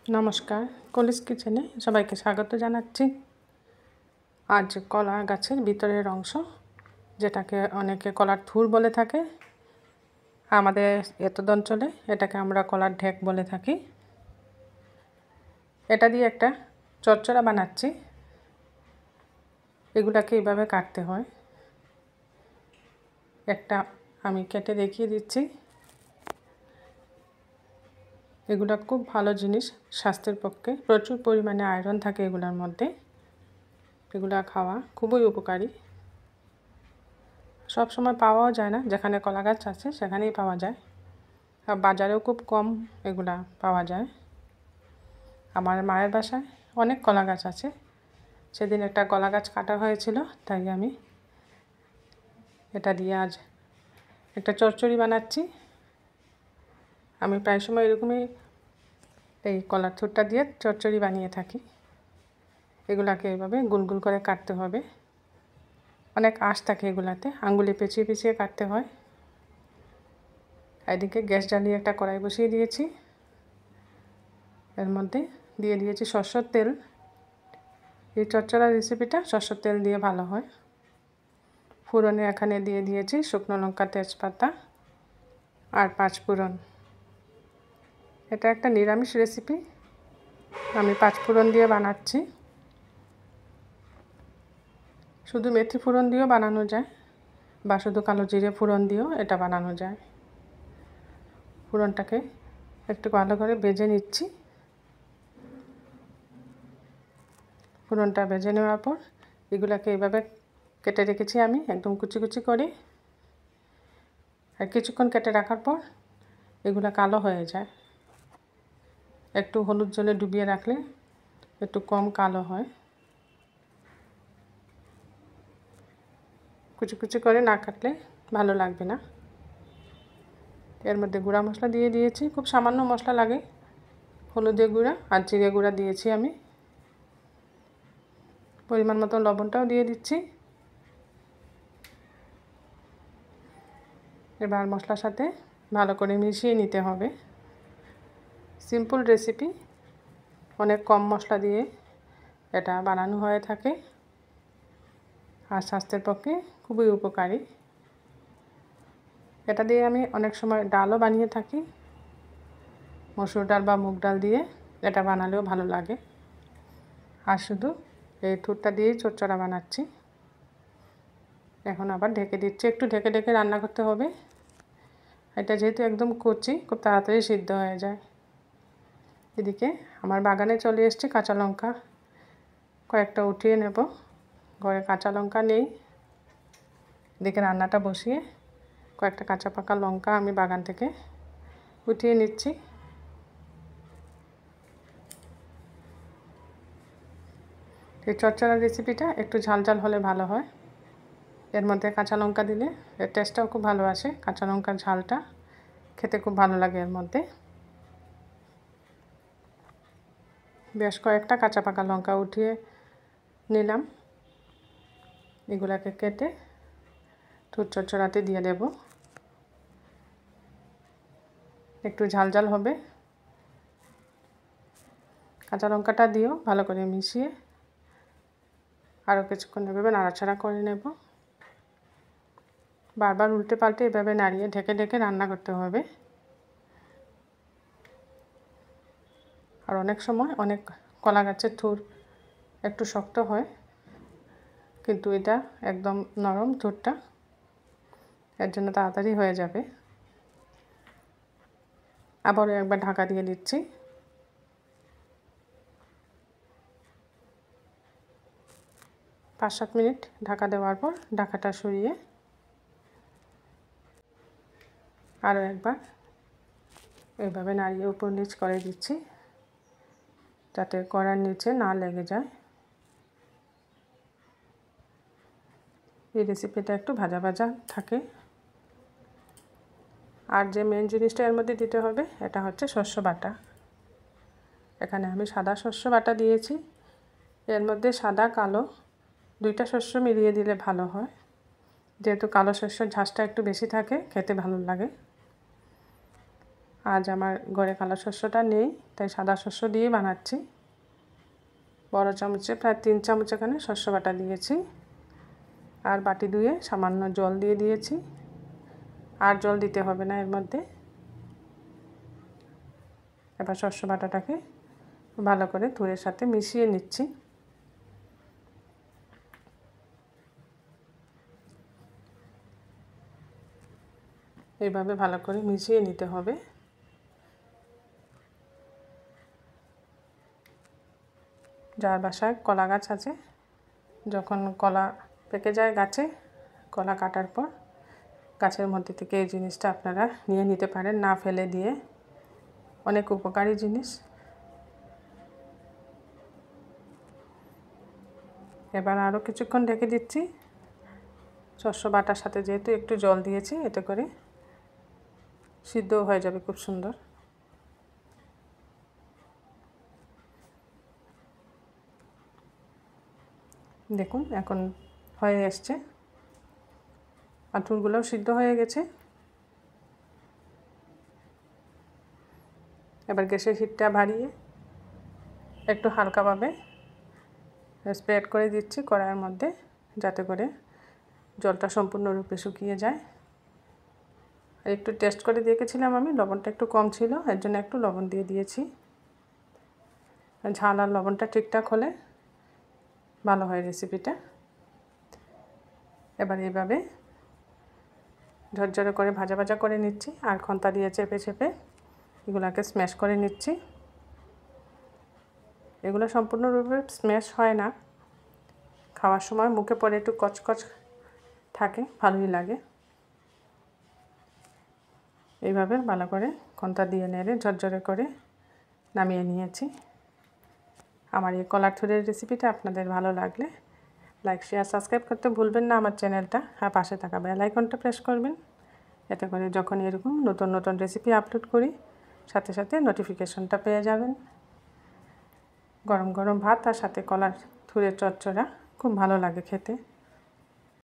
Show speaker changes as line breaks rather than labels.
নমস্কার, কলিস কিচেনে সবাইকে স্বাগত জানাচ্ছি। আজ কলা গাছের ভিতরের অংশ, যেটাকে অনেকে কলার থুর বলে থাকে, আমাদের এতদ অঞ্চলে এটাকে আমরা কলার ঢেক বলে থাকি। এটা দিয়ে একটা চচ্চড়া বানাচ্ছি। এগুলাকে এইভাবে কাটতে হয়। একটা আমি কেটে দেখিয়ে দিচ্ছি। এগুলো খুব ভালো জিনিস, স্বাস্থ্যের পক্ষে প্রচুর পরিমাণে আয়রন থাকে এগুলোর মধ্যে। এগুলো খাওয়া খুবই উপকারী। সব সময় পাওয়াও যায় না, যেখানে কলা গাছ আছে সেখানেই পাওয়া যায়, আর বাজারেও খুব কম এগুলা পাওয়া যায়। আমার মায়ের বাসায় অনেক কলা গাছ আছে। সেদিন একটা কলা গাছ কাটা হয়েছিল, তাই আমি এটা দিয়ে আজ একটা চচ্চড়ি বানাচ্ছি। আমি প্রায় সময় এরকমই এই কলার থুরটা দিয়ে চচ্চড়ি বানিয়ে থাকি। এগুলাকে এভাবে গোল গোল করে কাটতে হবে। অনেক আঁশ থাকে এগুলাতে, আঙ্গুলে পেঁচিয়ে পেঁচিয়ে কাটতে হয়। এদিকে গ্যাস জ্বালিয়ে একটা কড়াই বসিয়ে দিয়েছি। এর মধ্যে দিয়ে দিয়েছি সরষের তেল। এই চচ্চড়া রেসিপিটা সরষের তেল দিয়ে ভালো হয়। ফোড়নে এখানে দিয়ে দিয়েছি শুকনো লঙ্কা, তেজপাতা আর 5 ফোড়ন। এটা একটা নিরামিষ রেসিপি, আমি 5 ফোড়ন দিয়ে বানাচ্ছি। শুধু মেথি ফোড়ন দিয়েও বানানো যায়, বা শুধু কালো জিরে ফোড়ন দিয়েও এটা বানানো যায়। ফোড়নটাকে একটু ভালো করে ভেজে নিচ্ছি। ফোড়নটা ভেজে নেওয়ার পর এগুলাকে এইভাবে কেটে রেখেছি আমি একদম কুচি কুচি করে। আর কিছুক্ষণ কেটে রাখার পর এগুলো কালো হয়ে যায়। একটু হলুদ জলে ডুবিয়ে রাখলে একটু কম কালো হয়। কুচি কুচি করে না কাটলে ভালো লাগবে না। এর মধ্যে গুঁড়া মশলা দিয়ে দিয়েছি, খুব সামান্য মশলা লাগে। হলুদের গুঁড়া আর জিরে গুঁড়া দিয়েছি আমি। পরিমাণ মতো লবণটাও দিয়ে দিচ্ছি। এবার মশলার সাথে ভালো করে মিশিয়ে নিতে হবে। সিম্পল রেসিপি, অনেক কম মশলা দিয়ে এটা বানানো হয়ে থাকে, আর স্বাস্থ্যের পক্ষে খুবই উপকারী। এটা দিয়ে আমি অনেক সময় ডালও বানিয়ে থাকি। মসুর ডাল বা মুগ ডাল দিয়ে এটা বানালেও ভালো লাগে। আর শুধু এই থুরটা দিয়েই চচ্চড়া বানাচ্ছি। এখন আবার ঢেকে দিচ্ছি, একটু ঢেকে ঢেকে রান্না করতে হবে। এটা যেহেতু একদম কচি, খুব তাড়াতাড়ি সিদ্ধ হয়ে যায়। এদিকে আমার বাগানে চলে এসেছে কাঁচা লঙ্কা, কয়েকটা উঠিয়ে নেব। ঘরে কাঁচা লঙ্কা নেই। এদিকে রান্নাটা বসিয়ে কয়েকটা কাঁচা পাকা লঙ্কা আমি বাগান থেকে উঠিয়ে নিচ্ছি। এই চচ্চড়ার রেসিপিটা একটু ঝাল ঝাল হলে ভালো হয়। এর মধ্যে কাঁচা লঙ্কা দিলে এর টেস্টটাও খুব ভালো আসে। কাঁচা লঙ্কার ঝালটা খেতে খুব ভালো লাগে এর মধ্যে। বেশ কয়েকটা কাঁচা পাকা লঙ্কা উঠিয়ে নিলাম। এগুলাকে কেটে থুর চচ্চড়াতে দিয়ে দেব। একটু ঝাল ঝাল হবে। কাঁচা লঙ্কাটা দিয়েও ভালো করে মিশিয়ে আরও কিছুক্ষণ এভাবে নাড়াচাড়া করে নেব। বারবার উল্টে পাল্টে এভাবে নাড়িয়ে ঢেকে ঢেকে রান্না করতে হবে। আর অনেক সময় অনেক কলা গাছের থুর একটু শক্ত হয়, কিন্তু এটা একদম নরম থুরটা, এর জন্য তাড়াতাড়ি হয়ে যাবে। আবারও একবার ঢাকা দিয়ে দিচ্ছি। 5-7 মিনিট ঢাকা দেওয়ার পর ঢাকাটা সরিয়ে আরও একবার এইভাবে নাড়িয়ে উপর নিচ করে দিচ্ছি, যাতে কড়ার নিচে না লেগে যায়। এই রেসিপিটা একটু ভাজা ভাজা থাকে। আর যে মেন জিনিসটা এর মধ্যে দিতে হবে, এটা হচ্ছে শস্য বাটা। এখানে আমি সাদা শস্য বাটা দিয়েছি। এর মধ্যে সাদা কালো দুইটা শস্য মিলিয়ে দিলে ভালো হয়, যেহেতু কালো শস্যর ঝাঁজটা একটু বেশি থাকে, খেতে ভালো লাগে। আজ আমার ঘরে কালো শস্যটা নেই, তাই সাদা শস্য দিয়ে বানাচ্ছি। বড় চামচে প্রায় 3 চামচ এখানে শস্য বাটা দিয়েছি, আর বাটি ধুয়ে সামান্য জল দিয়ে দিয়েছি। আর জল দিতে হবে না এর মধ্যে। এবার শস্য বাটাটাকে ভালো করে ধুয়ের সাথে মিশিয়ে নিচ্ছি। এইভাবে ভালো করে মিশিয়ে নিতে হবে। যার বাসায় কলা গাছ আছে, যখন কলা পেকে যায় গাছে, কলা কাটার পর গাছের মধ্যে থেকে এই জিনিসটা আপনারা নিয়ে নিতে পারেন, না ফেলে দিয়ে। অনেক উপকারী জিনিস। এবার আরও কিছুক্ষণ ঢেকে দিচ্ছি। শস্য বাটার সাথে যেহেতু একটু জল দিয়েছি, এতে করে সিদ্ধ হয়ে যাবে খুব সুন্দর। দেখুন এখন হয়ে এসছে, আঁঠুরগুলোও সিদ্ধ হয়ে গেছে। এবার গ্যাসের হিটটা বাড়িয়ে একটু হালকাভাবে স্প্রেড করে দিচ্ছি কড়াইয়ের মধ্যে, যাতে করে জলটা সম্পূর্ণরূপে শুকিয়ে যায়। আর একটু টেস্ট করে দেখেছিলাম আমি, লবণটা একটু কম ছিল, এর জন্য একটু লবণ দিয়ে দিয়েছি। ঝাল আর লবণটা ঠিকঠাক হলে ভালো হয় রেসিপিটা। এবার এইভাবে ঝরঝরে করে ভাজা ভাজা করে নিচ্ছি, আর খন্তা দিয়ে চেপে চেপে এগুলাকে স্ম্যাশ করে নিচ্ছি। এগুলো সম্পূর্ণরূপে স্ম্যাশ হয় না, খাওয়ার সময় মুখে পড়ে একটু কচকচ থাকে, ভালোই লাগে। এইভাবে ভালো করে খন্তা দিয়ে নেড়ে ঝরঝরে করে নামিয়ে নিয়েছি। আমার এই কলার থুরের রেসিপিটা আপনাদের ভালো লাগলে লাইক, শেয়ার, সাবস্ক্রাইব করতে ভুলবেন না আমার চ্যানেলটা, আর পাশে থাকা বেল আইকনটা প্রেস করবেন। এতে করে যখন এরকম নতুন নতুন রেসিপি আপলোড করি, সাথে সাথে নোটিফিকেশনটা পেয়ে যাবেন। গরম গরম ভাত আর সাথে কলার থুরের চচ্চড়া খুব ভালো লাগে খেতে।